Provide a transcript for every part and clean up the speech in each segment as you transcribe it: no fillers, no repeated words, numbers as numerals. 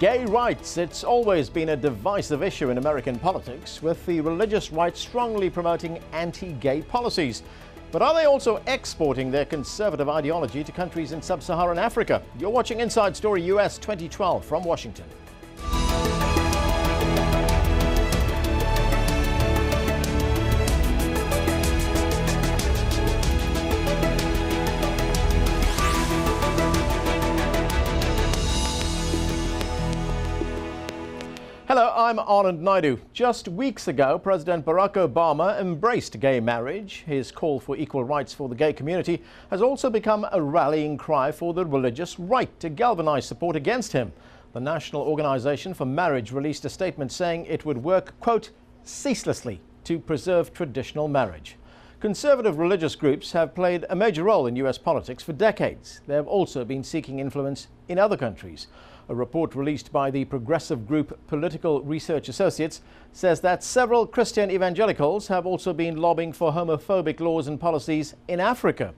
Gay rights. It's always been a divisive issue in American politics, with the religious right strongly promoting anti-gay policies. But are they also exporting their conservative ideology to countries in sub-Saharan Africa? You're watching Inside Story US 2012 from Washington. Hello, I'm Anand Naidu. Just weeks ago, President Barack Obama embraced gay marriage. His call for equal rights for the gay community has also become a rallying cry for the religious right to galvanize support against him. The National Organization for Marriage released a statement saying it would work, quote, ceaselessly to preserve traditional marriage. Conservative religious groups have played a major role in US politics for decades. They have also been seeking influence in other countries. A report released by the progressive group Political Research Associates says that several Christian evangelicals have also been lobbying for homophobic laws and policies in Africa.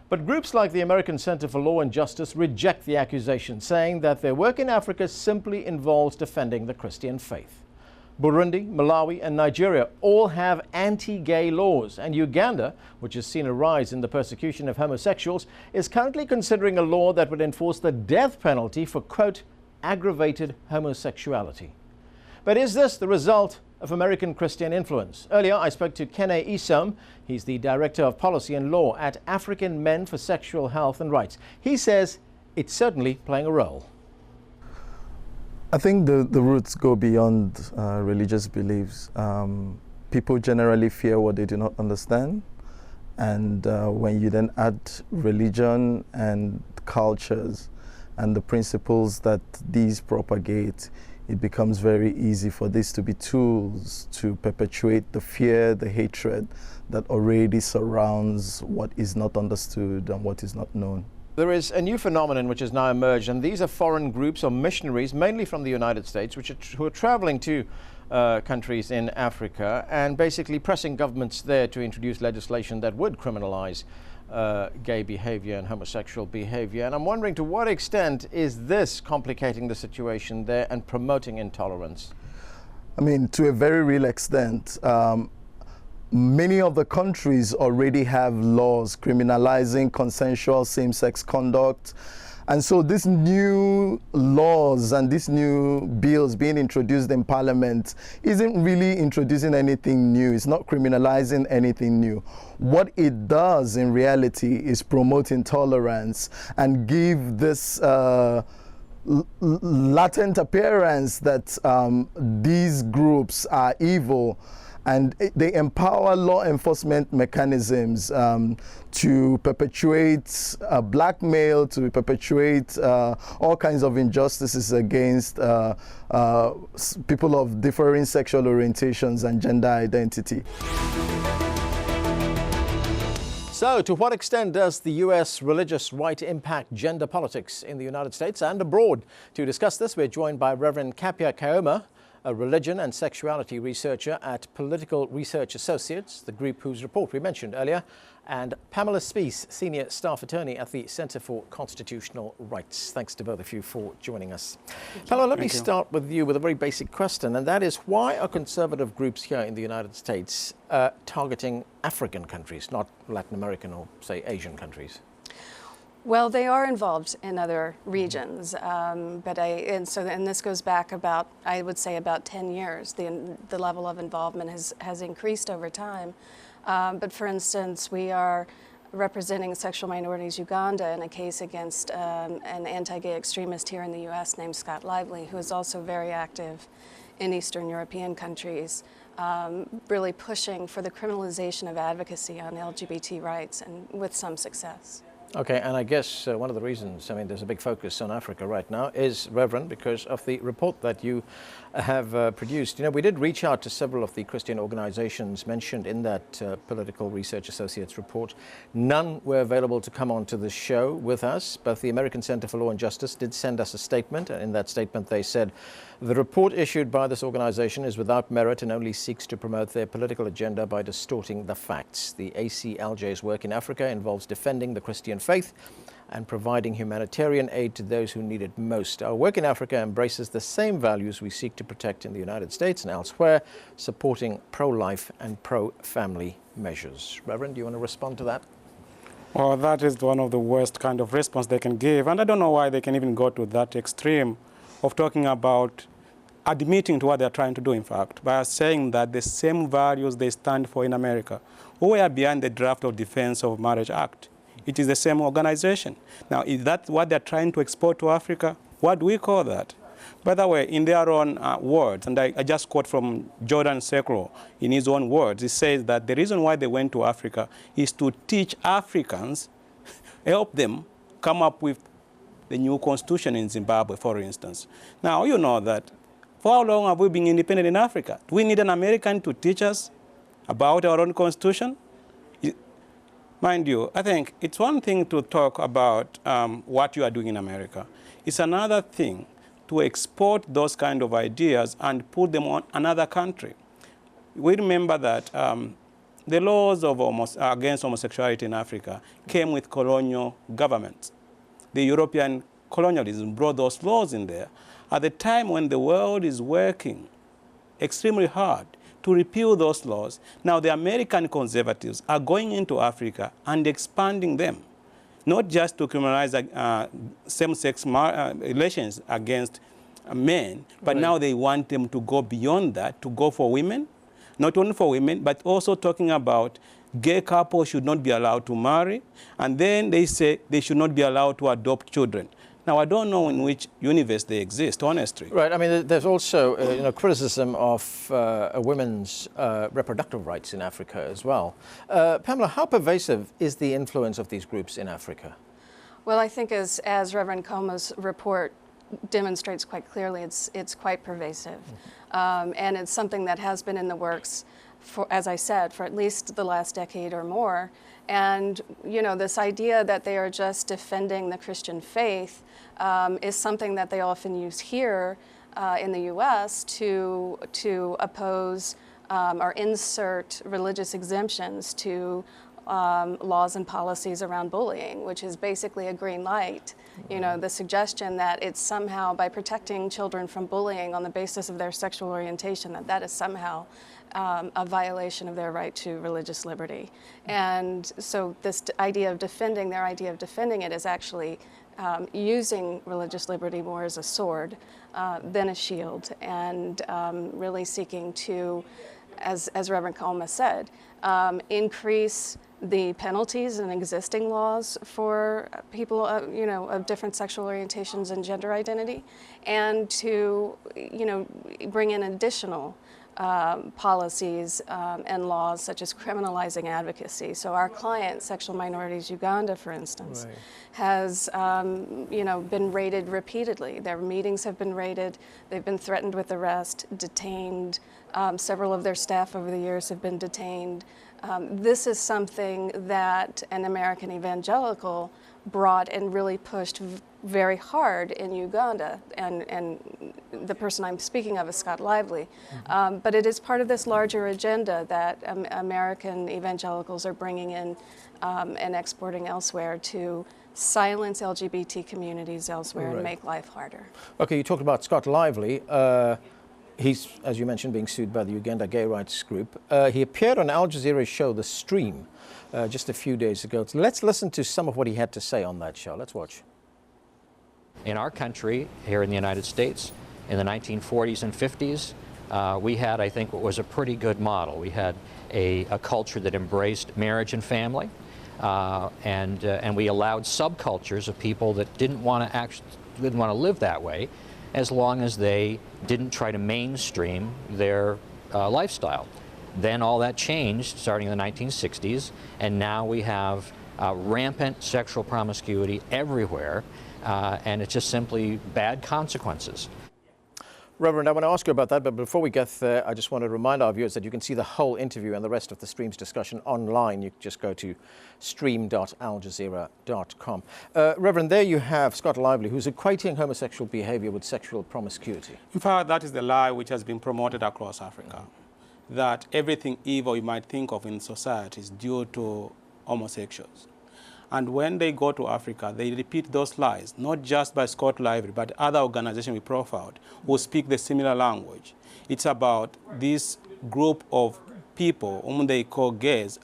But groups like the American Center for Law and Justice reject the accusation, saying that their work in Africa simply involves defending the Christian faith. Burundi, Malawi and Nigeria all have anti-gay laws, and Uganda, which has seen a rise in the persecution of homosexuals, is currently considering a law that would enforce the death penalty for, quote, aggravated homosexuality. But is this the result of American Christian influence? Earlier, I spoke to Kene Isom. He's the Director of Policy and Law at African Men for Sexual Health and Rights. He says it's certainly playing a role. I think the roots go beyond religious beliefs. People generally fear what they do not understand. And when you then add religion and cultures and the principles that these propagate, it becomes very easy for these to be tools to perpetuate the fear, the hatred that already surrounds what is not understood and what is not known. There is a new phenomenon which has now emerged, and these are foreign groups or missionaries, mainly from the United States, who are traveling to countries in Africa and basically pressing governments there to introduce legislation that would criminalize gay behavior and homosexual behavior. And I'm wondering, to what extent is this complicating the situation there and promoting intolerance? I mean, to a very real extent. Many of the countries already have laws criminalizing consensual same-sex conduct. And so these new laws and these new bills being introduced in Parliament isn't really introducing anything new. It's not criminalizing anything new. What it does in reality is promote intolerance and give this latent appearance that these groups are evil. And they empower law enforcement mechanisms to perpetuate blackmail, to perpetuate all kinds of injustices against people of differing sexual orientations and gender identity. So, to what extent does the US religious right impact gender politics in the United States and abroad? To discuss this, we're joined by Rev Kapya Kaoma, a religion and sexuality researcher at Political Research Associates, the group whose report we mentioned earlier, and Pamela Spees, senior staff attorney at the Center for Constitutional Rights. Thanks to both of you for joining us. Pamela, let me start with you with a very basic question, and that is, why are conservative groups here in the United States targeting African countries, not Latin American or, say, Asian countries? Well, they are involved in other regions, and this goes back about, I would say, about 10 years. The level of involvement has increased over time. But for instance, we are representing Sexual Minorities Uganda in a case against an anti-gay extremist here in the U.S. named Scott Lively, who is also very active in Eastern European countries, really pushing for the criminalization of advocacy on LGBT rights, and with some success. Okay, and I guess one of the reasons, I mean, there's a big focus on Africa right now is, Reverend, because of the report that you have produced. You know, we did reach out to several of the Christian organizations mentioned in that Political Research Associates report. None were available to come on to the show with us. Both the American Center for Law and Justice did send us a statement, and in that statement they said, the report issued by this organization is without merit and only seeks to promote their political agenda by distorting the facts. The ACLJ's work in Africa involves defending the Christian faith and providing humanitarian aid to those who need it most. Our work in Africa embraces the same values we seek to protect in the United States and elsewhere, supporting pro-life and pro-family measures. Reverend, do you want to respond to that? Well, that is one of the worst kind of response they can give. And I don't know why they can even go to that extreme of talking about admitting to what they're trying to do, in fact, by saying that the same values they stand for in America, who were behind the draft of Defense of Marriage Act. It is the same organization. Now, is that what they're trying to export to Africa? What do we call that? By the way, in their own words, and I just quote from Jordan Sekro in his own words, he says that the reason why they went to Africa is to teach Africans, help them come up with the new constitution in Zimbabwe, for instance. Now, you know that for how long have we been independent in Africa? Do we need an American to teach us about our own constitution? Mind you, I think it's one thing to talk about what you are doing in America. It's another thing to export those kind of ideas and put them on another country. We remember that the laws of against homosexuality in Africa came with colonial governments. The European colonialism brought those laws in there at the time when the world is working extremely hard to repeal those laws. Now the American conservatives are going into Africa and expanding them, not just to criminalize same-sex relations against men, but now they want them to go beyond that, to go for women, not only for women, but also talking about gay couples should not be allowed to marry, and then they say they should not be allowed to adopt children. Now, I don't know in which universe they exist, honestly. Right. I mean, there's also criticism of women's reproductive rights in Africa as well. Pamela, how pervasive is the influence of these groups in Africa? Well, I think as Reverend Kaoma's report demonstrates quite clearly, it's quite pervasive. And it's something that has been in the works for, as I said, for at least the last decade or more. And, you know, this idea that they are just defending the Christian faith is something that they often use here in the U.S. to oppose or insert religious exemptions to laws and policies around bullying, which is basically a green light. You know, the suggestion that it's somehow by protecting children from bullying on the basis of their sexual orientation, that is somehow a violation of their right to religious liberty. And so this idea of defending, their idea of defending it is actually using religious liberty more as a sword than a shield, and really seeking to, as Reverend Kaoma said, increase the penalties in existing laws for people, you know, of different sexual orientations and gender identity, and to, you know, bring in additional policies and laws such as criminalizing advocacy. So our client, Sexual Minorities Uganda, for instance, right, has you know, been raided repeatedly. Their meetings have been raided. They've been threatened with arrest, detained. Several of their staff over the years have been detained. This is something that an American evangelical brought and really pushed very hard in Uganda, and the person I'm speaking of is Scott Lively. But it is part of this larger agenda that American evangelicals are bringing in and exporting elsewhere to silence LGBT communities elsewhere, right, and make life harder. Okay, you talked about Scott Lively. He's, as you mentioned, being sued by the Uganda gay rights group. He appeared on Al Jazeera's show, The Stream, just a few days ago. So let's listen to some of what he had to say on that show. Let's watch. In our country, here in the United States, in the 1940s and 50s, we had, I think, what was a pretty good model. We had a culture that embraced marriage and family, and we allowed subcultures of people that didn't want to live that way, as long as they didn't try to mainstream their lifestyle. Then all that changed starting in the 1960s, and now we have rampant sexual promiscuity everywhere, and it's just simply bad consequences. Reverend, I want to ask you about that, but before we get there, I just want to remind our viewers that you can see the whole interview and the rest of the Stream's discussion online. You can just go to stream.aljazeera.com. Reverend, there you have Scott Lively, who's equating homosexual behavior with sexual promiscuity. In fact, that is the lie which has been promoted across Africa, that everything evil you might think of in society is due to homosexuals. And when they go to Africa, they repeat those lies, not just by Scott Lively, but other organizations we profiled who speak the similar language. It's about this group of people whom they call gays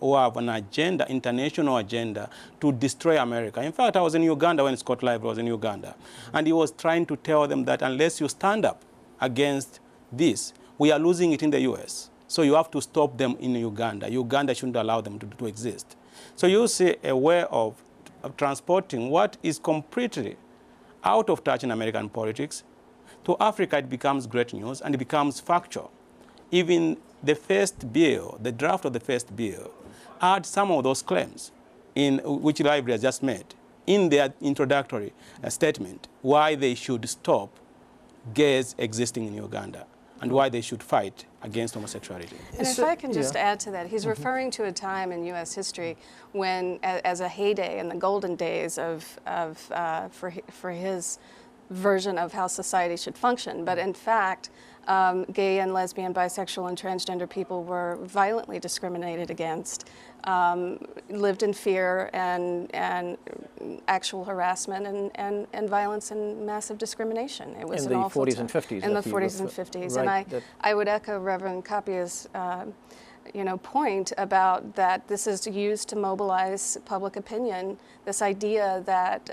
who have an agenda, international agenda, to destroy America. In fact, I was in Uganda when Scott Lively was in Uganda, and he was trying to tell them that unless you stand up against this, we are losing it in the US. So you have to stop them in Uganda. Uganda shouldn't allow them to exist. So you see a way of transporting what is completely out of touch in American politics. To Africa, it becomes great news and it becomes factual. Even the first bill, the draft of the first bill, had some of those claims in which Lively has just made in their introductory statement, why they should stop gays existing in Uganda and why they should fight against homosexuality. And if I can just add to that, he's referring to a time in U.S. history when, as a heyday in the golden days for his version of how society should function. But in fact, gay and lesbian, bisexual, and transgender people were violently discriminated against, lived in fear and actual harassment and violence and massive discrimination. It was in an the awful 40s time. and 50s. In the 40s and 50s. Right, And I would echo Reverend Kapya's point about that this is used to mobilize public opinion, this idea that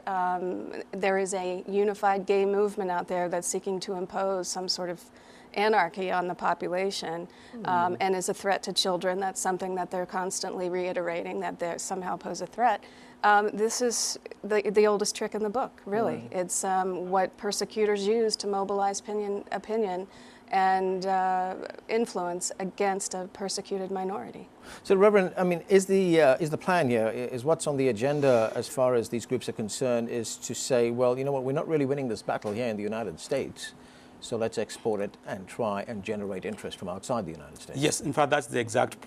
there is a unified gay movement out there that's seeking to impose some sort of anarchy on the population and is a threat to children. That's something that they're constantly reiterating, that they somehow pose a threat. This is the oldest trick in the book, really. It's what persecutors use to mobilize opinion and influence against a persecuted minority. So, Reverend, I mean, is the plan here, is what's on the agenda as far as these groups are concerned, is to say, well, you know what, we're not really winning this battle here in the United States, so let's export it and try and generate interest from outside the United States? Yes, in fact, that's the exact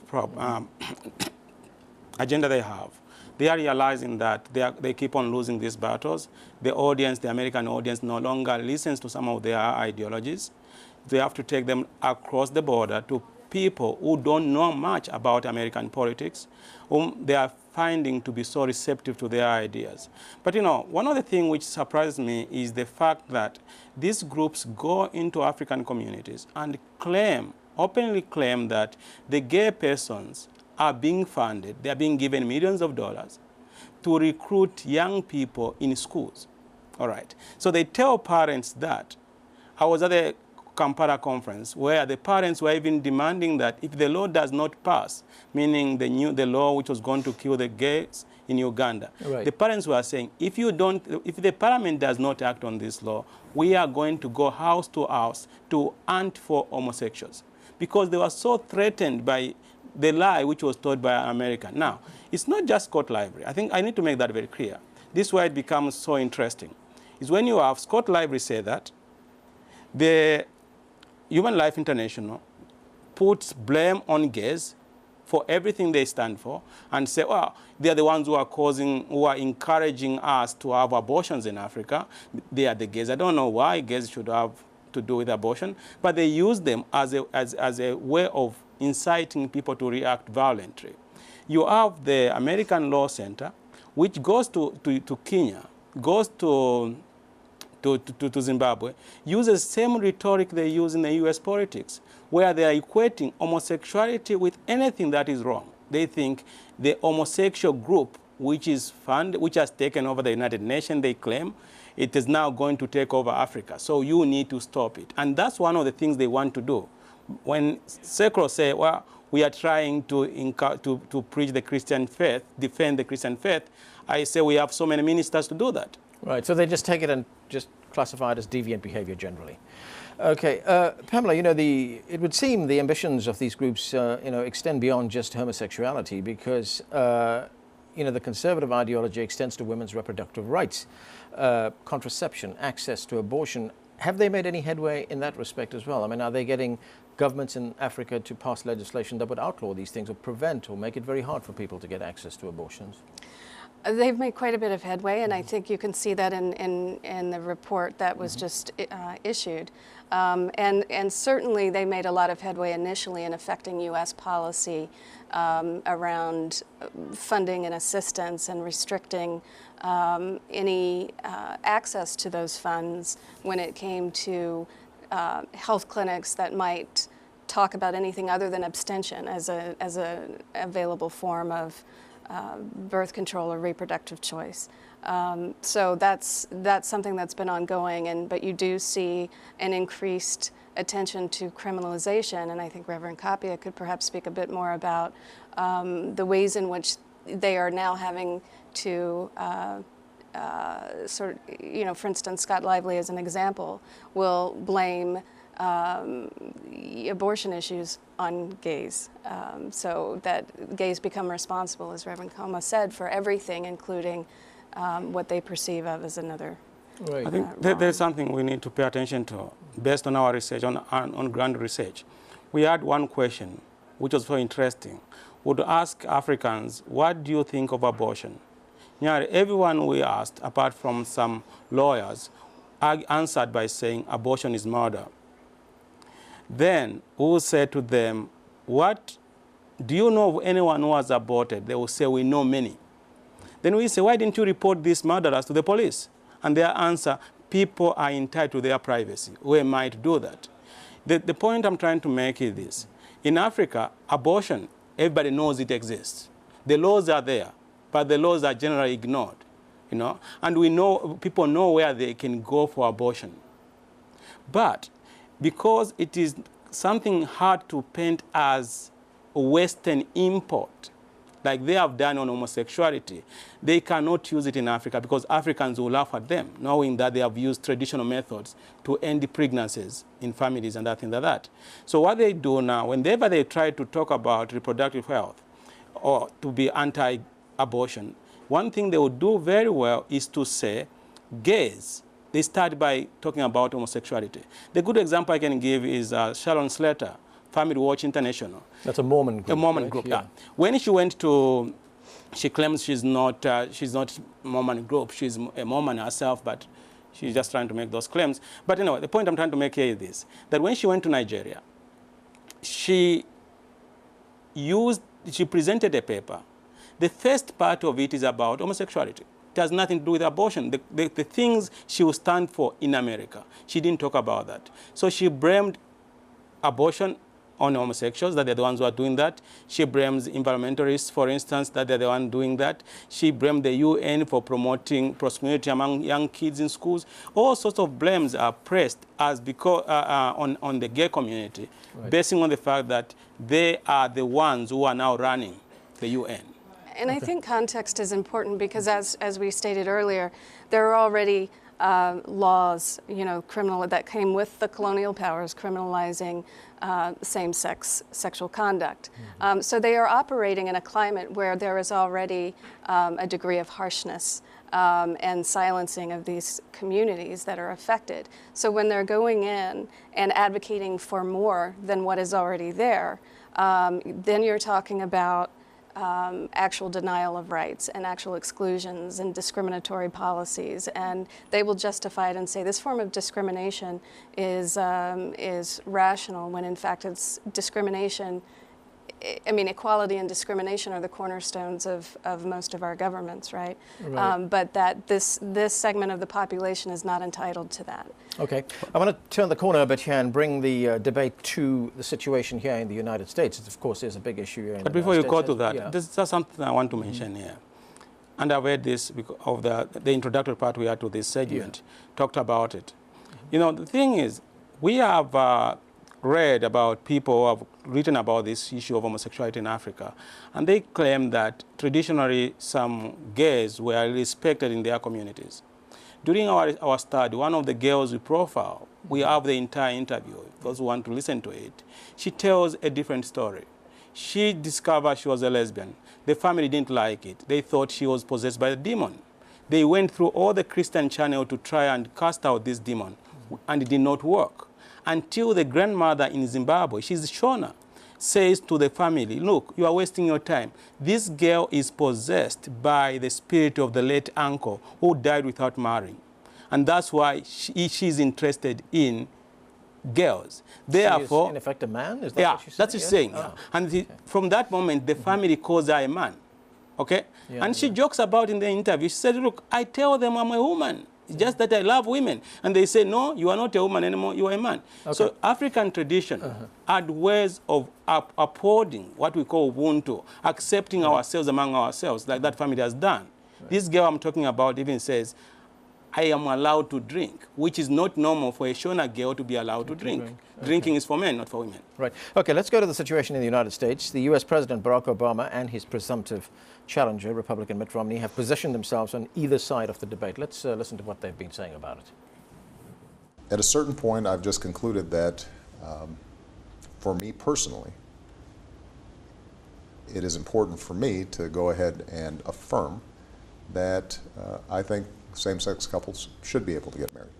agenda they have. They are realizing that they keep on losing these battles. The audience, the American audience, no longer listens to some of their ideologies. They have to take them across the border to people who don't know much about American politics, whom they are finding to be so receptive to their ideas. But you know, one of the things which surprised me is the fact that these groups go into African communities and openly claim that the gay persons are being funded, they are being given millions of dollars to recruit young people in schools. All right. So they tell parents that. I was at the Kampala conference where the parents were even demanding that if the law does not pass, meaning the law which was going to kill the gays in Uganda, right, the parents were saying, if the parliament does not act on this law, we are going to go house to house to hunt for homosexuals, because they were so threatened by the lie which was told by America. Now, it's not just Scott Lively. I think I need to make that very clear. This is why it becomes so interesting, is when you have Scott Lively say that the Human Life International puts blame on gays for everything they stand for and say, well, they're the ones who are encouraging us to have abortions in Africa. They are the gays. I don't know why gays should have to do with abortion, but they use them as a way of inciting people to react violently. You have the American Law Center, which goes to Kenya, goes to Zimbabwe, uses the same rhetoric they use in the US politics, where they are equating homosexuality with anything that is wrong. They think the homosexual group, which has taken over the United Nations, they claim, it is now going to take over Africa. So you need to stop it. And that's one of the things they want to do. When Sekro say, well, we are trying to preach the Christian faith, defend the Christian faith, I say we have so many ministers to do that. Right, so they just take it and just classify it as deviant behavior generally. Okay, Pamela, you know, it would seem the ambitions of these groups, extend beyond just homosexuality, because, the conservative ideology extends to women's reproductive rights, contraception, access to abortion. Have they made any headway in that respect as well? I mean, are they getting governments in Africa to pass legislation that would outlaw these things or prevent or make it very hard for people to get access to abortions? They've made quite a bit of headway, and I think you can see that in the report that was just issued. And certainly they made a lot of headway initially in affecting U.S. policy around funding and assistance and restricting any access to those funds when it came to health clinics that might talk about anything other than abstention as a available form of birth control or reproductive choice. So that's something that's been ongoing, but you do see an increased attention to criminalization, and I think Reverend Kapya could perhaps speak a bit more about the ways in which they are now having to sort of, you know, for instance, Scott Lively as an example will blame abortion issues on gays, so that gays become responsible, as Reverend Kaoma said, for everything, including what they perceive of as another. Right. I think there's something we need to pay attention to based on our research, on ground research. We had one question, which was very interesting. We would ask Africans, what do you think of abortion? Nearly everyone we asked, apart from some lawyers, answered by saying abortion is murder. Then we will say to them, what do you know of anyone who has aborted? They will say, we know many. Then we say, why didn't you report these murderers to the police? And their answer, people are entitled to their privacy. We might do that. The point I'm trying to make is this. In Africa, abortion, everybody knows it exists. The laws are there, but the laws are generally ignored, you know? And we know, people know where they can go for abortion. But because it is something hard to paint as a Western import, like they have done on homosexuality, they cannot use it in Africa because Africans will laugh at them, knowing that they have used traditional methods to end the pregnancies in families and things like that. So what they do now, whenever they try to talk about reproductive health or to be anti-abortion, one thing they would do very well is to say, gays, they start by talking about homosexuality. The good example I can give is Sharon Slater, Family Watch International. That's a Mormon group. A Mormon right? group, yeah. When she went to, she claims she's not Mormon group. She's a Mormon herself, but she's just trying to make those claims. But anyway, the point I'm trying to make here is this, that when she went to Nigeria, she presented a paper. The first part of it is about homosexuality. It has nothing to do with abortion. The things she will stand for in America, she didn't talk about that. So she blamed abortion on homosexuals, that they're the ones who are doing that. She blames environmentalists, for instance, that they're the ones doing that. She blamed the UN for promoting promiscuity among young kids in schools. All sorts of blames are pressed as because, on the gay community, right, basing on the fact that they are the ones who are now running the UN. And I think context is important because, as we stated earlier, there are already laws, you know, that came with the colonial powers criminalizing same-sex sexual conduct. Mm-hmm. So they are operating in a climate where there is already a degree of harshness and silencing of these communities that are affected. So when they're going in and advocating for more than what is already there, then you're talking about actual denial of rights and actual exclusions and discriminatory policies, and they will justify it and say this form of discrimination is rational when in fact it's discrimination. I mean, equality and discrimination are the cornerstones of most of our governments, right? Right. But that this segment of the population is not entitled to that. Okay. I want to turn the corner a bit here and bring the debate to the situation here in the United States. It, of course, is a big issue here in the United States. But before you go to that, yeah, there's just something I want to mention here. And I read this because of the introductory part we had to this segment, talked about it. You know, the thing is, we have read about people who have written about this issue of homosexuality in Africa, and they claim that traditionally some gays were respected in their communities. During our study, one of the girls we profile, we have the entire interview, those who want to listen to it. She tells a different story. She discovered she was a lesbian. The family didn't like it. They thought she was possessed by a demon. They went through all the Christian channel to try and cast out this demon, and it did not work. Until the grandmother in Zimbabwe, she's Shona, says to the family, look, you are wasting your time. This girl is possessed by the spirit of the late uncle who died without marrying. And that's why she's interested in girls. Therefore, she is in effect a man? Is that yeah, what she's saying? that's what she's saying. Oh. And from that moment, the family calls her a man. Okay? Yeah, and she jokes about in the interview. She said, look, I tell them I'm a woman. It's just that I love women. And they say, no, you are not a woman anymore, you are a man. Okay. So African tradition had ways of upholding what we call Ubuntu, accepting ourselves among ourselves, like that family has done. This girl I'm talking about even says, I am allowed to drink, which is not normal for a Shona girl to be allowed to drink. Drinking is for men, not for women. Right. Okay, let's go to the situation in the United States. The U.S. President Barack Obama and his presumptive challenger, Republican Mitt Romney, have positioned themselves on either side of the debate. Let's listen to what they've been saying about it. At a certain point, I've just concluded that, for me personally, it is important for me to go ahead and affirm that I think same-sex couples should be able to get married.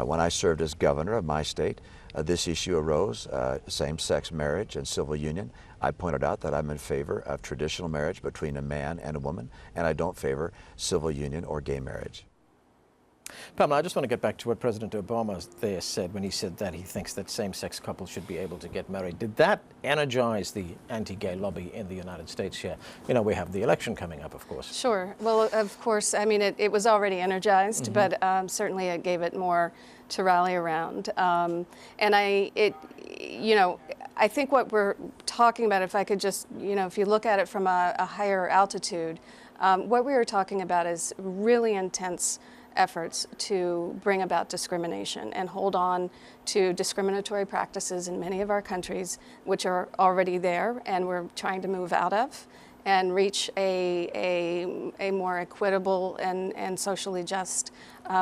When I served as governor of my state, this issue arose, same-sex marriage and civil union. I pointed out that I'm in favor of traditional marriage between a man and a woman, and I don't favor civil union or gay marriage. Pamela, I just want to get back to what President Obama there said when he said that he thinks that same-sex couples should be able to get married. Did that energize the anti-gay lobby in the United States here? You know, we have the election coming up, of course. Sure. Well, of course, I mean, it was already energized, but certainly it gave it more to rally around. And you know, I think what we're talking about, if I could just, you know, if you look at it from a higher altitude, what we were talking about is really intense efforts to bring about discrimination and hold on to discriminatory practices in many of our countries, which are already there and we're trying to move out of and reach a more equitable and socially just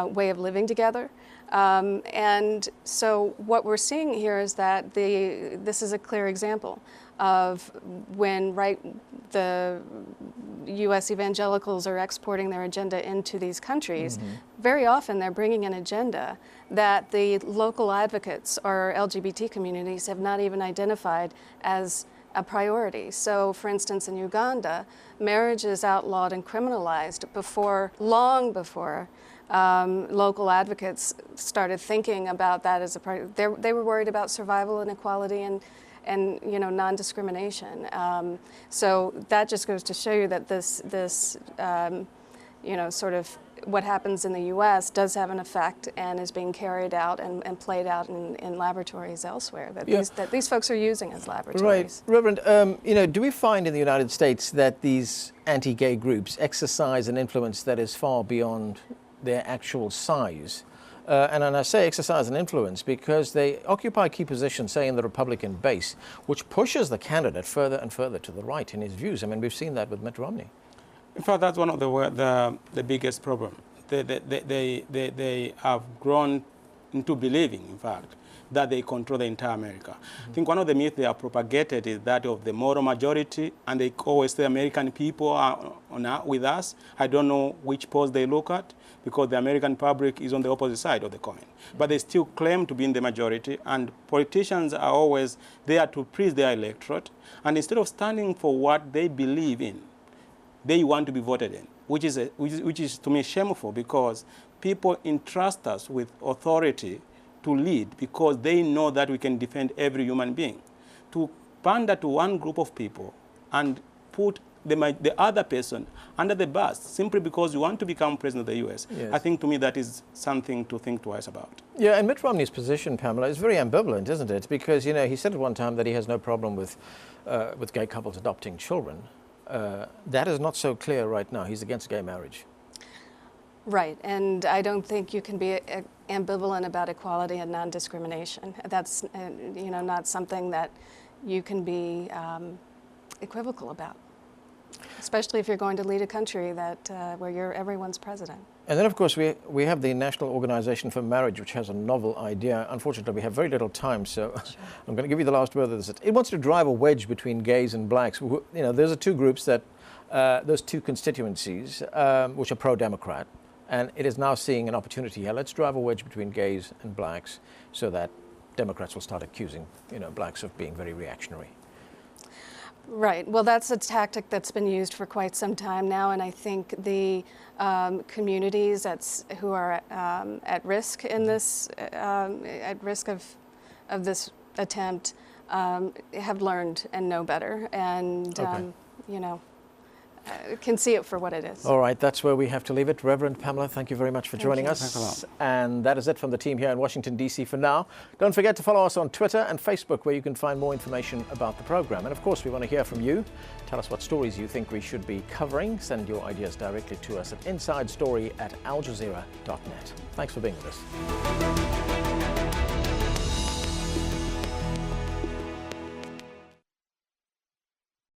way of living together. And so what we're seeing here is that this is a clear example of when the U.S. evangelicals are exporting their agenda into these countries, very often they're bringing an agenda that the local advocates or LGBT communities have not even identified as a priority. So, for instance, in Uganda, marriage is outlawed and criminalized long before local advocates started thinking about that as a priority. They were worried about survival and equality and you know, non-discrimination. So that just goes to show you that this you know, sort of what happens in the U.S. does have an effect and is being carried out and played out in laboratories elsewhere that these folks are using as laboratories. Right. Reverend, you know, do we find in the United States that these anti-gay groups exercise an influence that is far beyond their actual size? And I say exercise an influence because they occupy key positions, say, in the Republican base, which pushes the candidate further and further to the right in his views. I mean, we've seen that with Mitt Romney. In fact, that's one of the biggest problem. They have grown into believing, in fact, that they control the entire America. I think one of the myths they have propagated is that of the moral majority, and they always say American people are with us. I don't know which polls they look at, because the American public is on the opposite side of the coin. But they still claim to be in the majority, and politicians are always there to please their electorate, and instead of standing for what they believe in, they want to be voted in, which is to me shameful, because people entrust us with authority to lead because they know that we can defend every human being. To pander to one group of people and put the other person under the bus simply because you want to become president of the U.S., I think to me that is something to think twice about. Yeah, and Mitt Romney's position, Pamela, is very ambivalent, isn't it? Because, you know, he said at one time that he has no problem with gay couples adopting children. That is not so clear right now. He's against gay marriage. Right, and I don't think you can be ambivalent about equality and non-discrimination. That's you know, not something that you can be equivocal about, especially if you're going to lead a country that where you're everyone's president. And then, of course, we have the National Organization for Marriage, which has a novel idea. Unfortunately, we have very little time, so I'm going to give you the last word of this. It wants to drive a wedge between gays and blacks. You know, those are two groups that, those two constituencies, which are pro-Democrat, and it is now seeing an opportunity here. Let's drive a wedge between gays and blacks so that Democrats will start accusing, you know, blacks of being very reactionary. Right. Well, that's a tactic that's been used for quite some time now, and I think the communities who are at risk in this, at risk of this attempt, have learned and know better, and you know, can see it for what it is. All right, that's where we have to leave it. Reverend Pamela, thank you very much for joining us. Thanks a lot. And that is it from the team here in Washington, D.C. for now. Don't forget to follow us on Twitter and Facebook, where you can find more information about the program. And of course, we want to hear from you. Tell us what stories you think we should be covering. Send your ideas directly to us at insidestory@aljazeera.net. Thanks for being with us.